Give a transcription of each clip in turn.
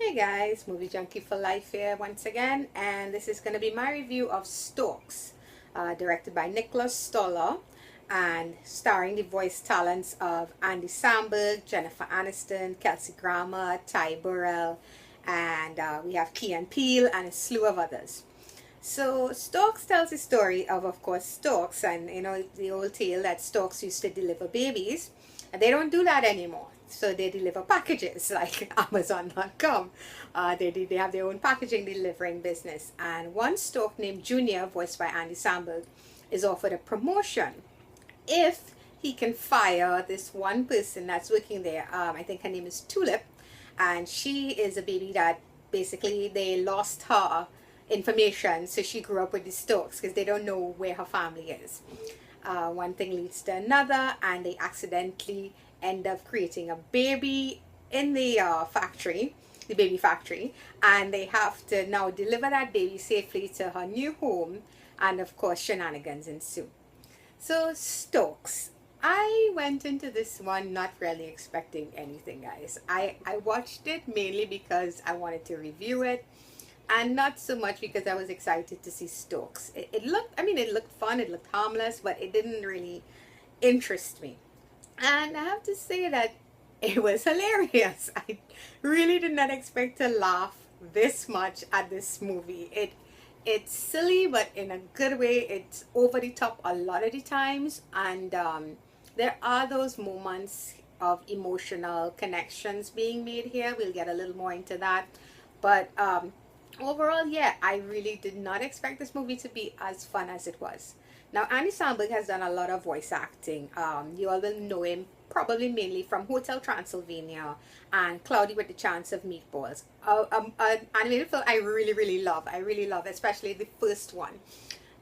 Hey guys, Movie Junkie for Life here once again, and this is going to be my review of Storks, directed by Nicholas Stoller and starring the voice talents of Andy Samberg, Jennifer Aniston, Kelsey Grammer, Ty Burrell, and we have Key and Peele and a slew of others. So Storks tells the story of course, Storks, and the old tale that Storks used to deliver babies, and they don't do that anymore. So they deliver packages like Amazon.com. They have their own packaging delivering business. And one Stork named Junior, voiced by Andy Samberg, is offered a promotion if he can fire this one person that's working there. I think her name is Tulip, and she is a baby that basically they lost her information, so she grew up with the Storks because they don't know where her family is. One thing leads to another, and they accidentally end up creating a baby in the factory, the baby factory, and they have to now deliver that baby safely to her new home, and of course shenanigans ensue. So Storks, I went into this one not really expecting anything, guys. I watched it mainly because I wanted to review it, and not so much because I was excited to see Storks. It looked, it looked fun, it looked harmless, but it didn't really interest me. And I have to say that it was hilarious. I really did not expect to laugh this much at this movie. It's silly, but in a good way. It's over the top a lot of the times, and there are those moments of emotional connections being made here. We'll get a little more into that, but overall, yeah, I really did not expect this movie to be as fun as it was. Now, Andy Samberg has done a lot of voice acting. You all will know him probably mainly from Hotel Transylvania and Cloudy with the Chance of Meatballs. An animated film I really love. I really love, especially the first one.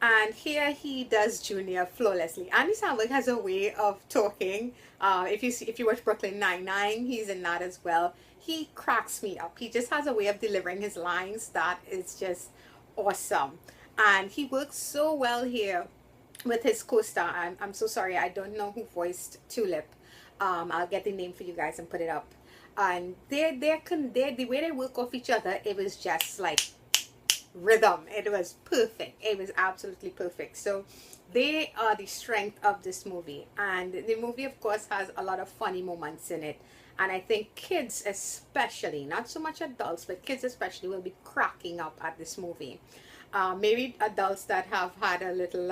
And here he does Junior flawlessly. Andy Samberg has a way of talking. If you watch Brooklyn Nine-Nine, he's in that as well. He cracks me up. He just has a way of delivering his lines that is just awesome. And he works so well here with his co-star. I'm so sorry, I don't know who voiced Tulip. I'll get the name for you guys and put it up. And the way they work off each other, it was just like rhythm. It was perfect. It was absolutely perfect. So they are the strength of this movie, and the movie of course has a lot of funny moments in it, and I think kids especially, not so much adults, but kids especially, will be cracking up at this movie. Maybe adults that have had a little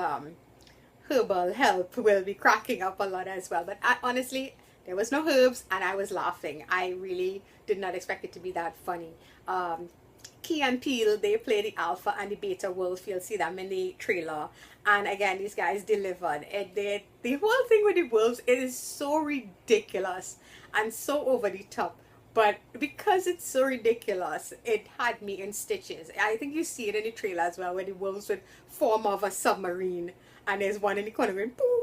herbal help will be cracking up a lot as well, but honestly, there was no herbs and I was laughing. I really did not expect it to be that funny. Key and Peele, they play the alpha and the beta wolf. You'll see them in the trailer, and again, these guys delivered. The whole thing with the wolves, it is so ridiculous and so over the top, but because it's so ridiculous, it had me in stitches. I think you see it in the trailer as well, where the wolves would form of a submarine, and there's one in the corner going boom,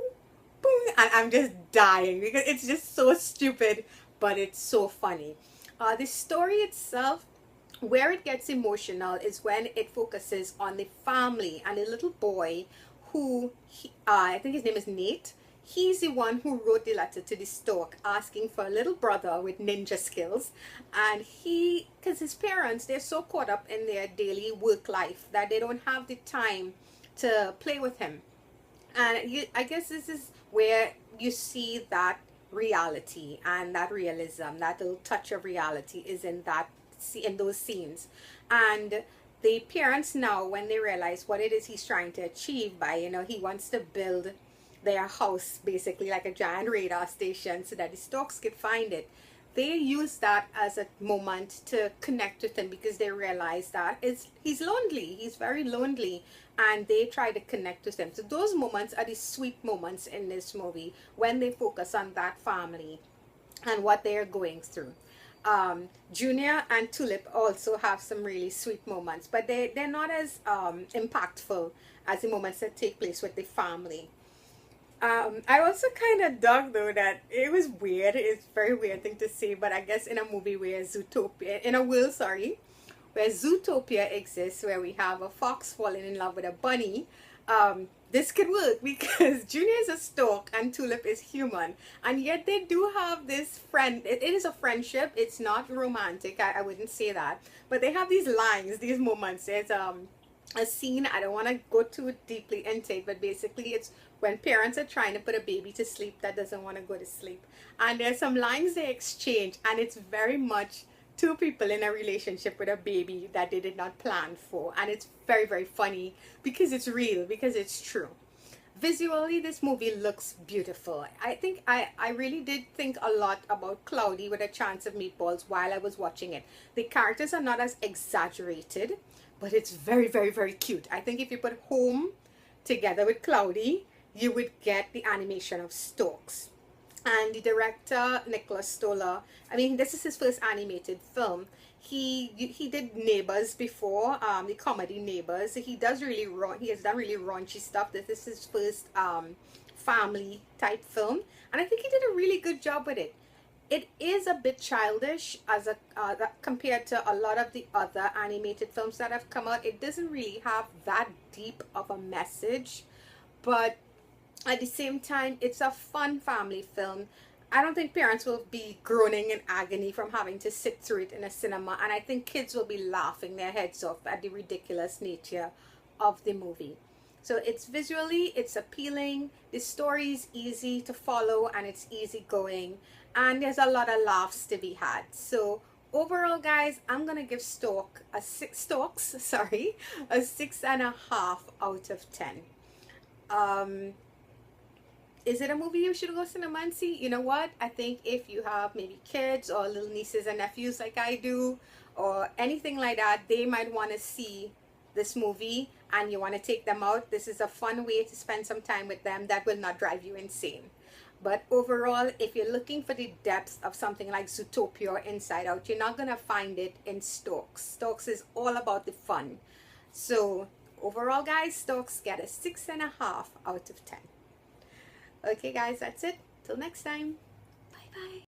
boom, and I'm just dying because it's just so stupid, but it's so funny. The story itself, where it gets emotional, is when it focuses on the family and a little boy who, I think his name is Nate. He's the one who wrote the letter to the Stork asking for a little brother with ninja skills. And because his parents, they're so caught up in their daily work life that they don't have the time to play with him. And I guess this is where you see that reality and that realism, that little touch of reality is in those scenes. And the parents now, when they realize what it is he's trying to achieve by, he wants to build their house basically like a giant radar station so that the Storks could find it. They use that as a moment to connect with him because they realize that he's lonely. He's very lonely, and they try to connect with him. So those moments are the sweet moments in this movie when they focus on that family and what they're going through. Junior and Tulip also have some really sweet moments, but they're not as impactful as the moments that take place with the family. I also kind of dug though that it was weird. It's a very weird thing to say, but I guess in a movie where where Zootopia exists, where we have a fox falling in love with a bunny, this could work because Junior is a stork and Tulip is human, and yet they do have this friend. It is a friendship. It's not romantic. I wouldn't say that, but they have these lines, these moments. There's a scene. I don't want to go too deeply into it, but basically it's when parents are trying to put a baby to sleep that doesn't want to go to sleep, and there's some lines they exchange, and it's very much two people in a relationship with a baby that they did not plan for, and it's very, very funny because it's real, because it's true. Visually, this movie looks beautiful. I think I really did think a lot about Cloudy with a Chance of Meatballs while I was watching it. The characters are not as exaggerated, but it's very, very, very cute. I think if you put Home together with Cloudy, you would get the animation of Storks. And the director, Nicholas Stoller, I mean, this is his first animated film. He did Neighbors before, the comedy Neighbors. He has done really raunchy stuff. This is his first family type film, and I think he did a really good job with it. It is a bit childish as compared to a lot of the other animated films that have come out. It doesn't really have that deep of a message, but at the same time, it's a fun family film. I don't think parents will be groaning in agony from having to sit through it in a cinema, and I think kids will be laughing their heads off at the ridiculous nature of the movie. So it's appealing, the story is easy to follow, and it's easygoing, and there's a lot of laughs to be had. So overall, guys, I'm gonna give Storks, sorry, a 6.5 out of 10. Is it a movie you should go cinema and see? You know what? I think if you have maybe kids or little nieces and nephews like I do, or anything like that, they might want to see this movie and you want to take them out. This is a fun way to spend some time with them that will not drive you insane. But overall, if you're looking for the depth of something like Zootopia or Inside Out, you're not going to find it in Storks. Storks is all about the fun. So overall, guys, Storks get a 6.5 out of 10. Okay, guys, that's it. Till next time. Bye bye.